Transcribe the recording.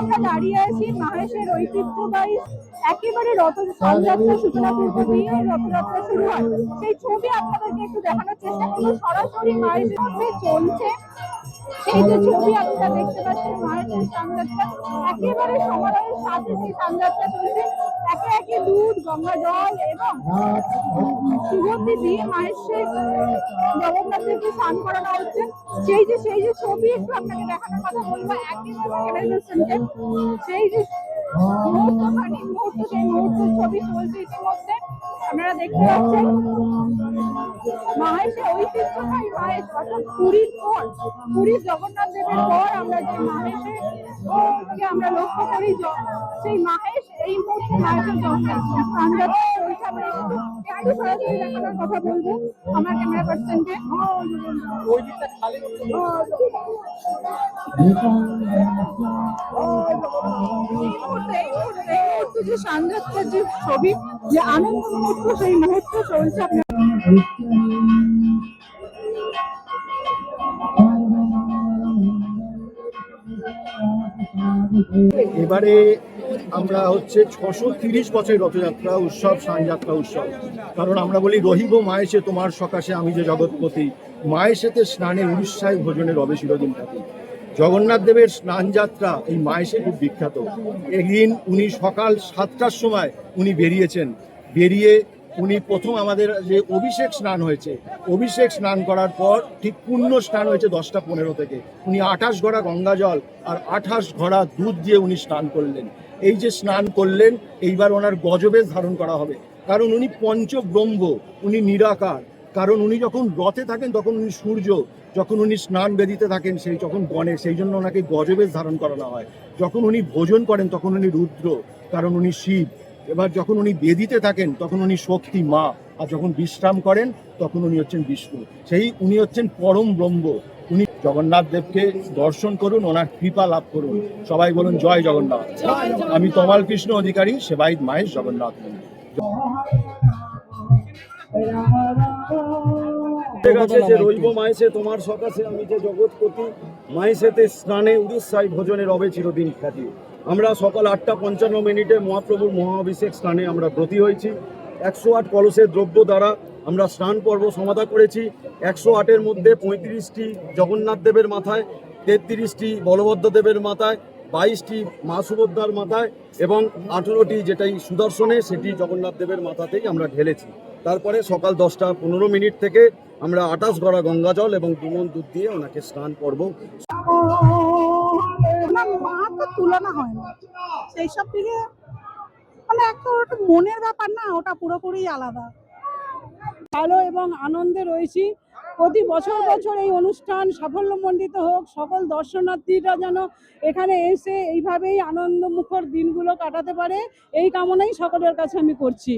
আমরা দাঁড়িয়ে আছি মাহেশের ঐতিহ্যবাহী একেবারে রথযাত্রা সূচনা পূর্ব দিয়ে রথযাত্রা শুরু হয়, সেই ছবি আপনাদেরকে একটু দেখানোর চেষ্টা করবো। সরাসরি মাহেশের মধ্যে চলছে সেই যে ছবি আপনারা দেখতে পাচ্ছেন, মাহেশের স্নানযাত্রা একেবারে সমারোহের সাথে সেই স্নানযাত্রা চলছে। একে একে দুধ, গঙ্গা জল এবং সুগন্ধি দিয়ে মাহেশের জগন্নাথদেরকে স্নান করানো হচ্ছে। সেই যে ছবি একটু আপনাকে দেখানোর কথা বলবো, একেবারে সেই যে সেই মুহূর্তের ছবি চলছে ইতিমধ্যে। আপনারা দেখতে পাচ্ছেন মাহেশের ঐতিহ্যবাহী মাহেশ, অর্থাৎ পুরীর জগন্নাথ দেবের পর আমরা যে মাহেশে আমরা লক্ষ্য করি, সেই মাহেশ এই মুহূর্তে মাহেশের স্নানযাত্রা চলছে। আমরা একটু সরাসরি দেখানোর কথা বলবো আমার ক্যামেরা পার্সনকে। যে স্নানযাত্রার যে ছবি, যে আনন্দ মুহূর্ত, সেই মুহূর্ত চলছে আপনার। এবারে আমরা হচ্ছে 630 বছর রথযাত্রা উৎসব, স্নানযাত্রা উৎসব। কারণ আমরা বলি রহিব মায়েশে তোমার সকাশে আমি যে জগৎপতি, মায়েশেতে স্নানে উড়িষ্যায় ভোজনে রবে চিরদিন থাকি। জগন্নাথ দেবের স্নানযাত্রা এই মায়েশে খুব বিখ্যাত। একদিন উনি সকাল 7টার সময় উনি বেরিয়ে উনি প্রথম আমাদের যে অভিষেক স্নান হয়েছে, অভিষেক স্নান করার পর ঠিক পূর্ণ স্নান হয়েছে 10টা 15 থেকে। উনি 28 ঘড়া গঙ্গা জল আর 28 ঘড়া দুধ দিয়ে উনি স্নান করলেন। এই যে স্নান করলেন, এইবার ওনার গজবেশ ধারণ করা হবে। কারণ উনি পঞ্চব্রহ্ম, উনি নিরাকার। কারণ উনি যখন রথে থাকেন তখন উনি সূর্য, যখন উনি স্নান বেদিতে থাকেন সেই যখন গণেশ, সেই জন্য ওনাকে গজবেশ ধারণ করানো হয়। যখন উনি ভোজন করেন তখন উনি রুদ্র, কারণ উনি শিব। এবার যখন উনি বেদিতে থাকেন তখন উনি শক্তি মা, আর যখন বিশ্রাম করেন তখন উনি হচ্ছেন বিষ্ণু। উনি হচ্ছেন পরম ব্রহ্ম। উনি জগন্নাথ দেবকে দর্শন করুন, ওনার কৃপা লাভ করুন। সবাই বলুন জয় জগন্নাথ। আমি তমাল কৃষ্ণ অধিকারী, সেবায়িত মাহেশ জগন্নাথ। রইব মাহেশে তোমার সকাশে আমি যে জগৎপতি, মাহেশেতে স্নানে উড়িষ্যায় ভোজনে রবে চিরদিন খ্যাতি। আমরা সকাল 8:55 মহাপ্রভুর মহাভিষেক স্নানে আমরা ব্রতী হয়েছি। 108 কলসের দ্রব্য দ্বারা আমরা স্নান পর্ব সমাধা করেছি। 108-এর মধ্যে 35টি জগন্নাথ দেবের মাথায়, 33টি বলভদ্র দেবের মাথায়, 22টি মা সুভদ্রার মাথায় এবং 18টি যেটাই সুদর্শনে, সেটি জগন্নাথ দেবের মাথাতেই আমরা ঢেলেছি। তারপরে সকাল 10টা 15 থেকে আমরা 28 ঘড়া গঙ্গা জল এবং দুমন দুধ দিয়ে ওনাকে স্নান করব। তুলনা হয় না সেই সব থেকে, মানে একটা মনের ব্যাপার না, ওটা পুরোপুরি আলাদা। ভালো এবং আনন্দে রয়েছি। প্রতি বছর এই অনুষ্ঠান সাফল্যমণ্ডিত হোক, সকল দর্শনার্থীরা যেন এখানে এসে এইভাবেই আনন্দমুখর দিনগুলো কাটাতে পারে, এই কামনাই সকলের কাছে আমি করছি।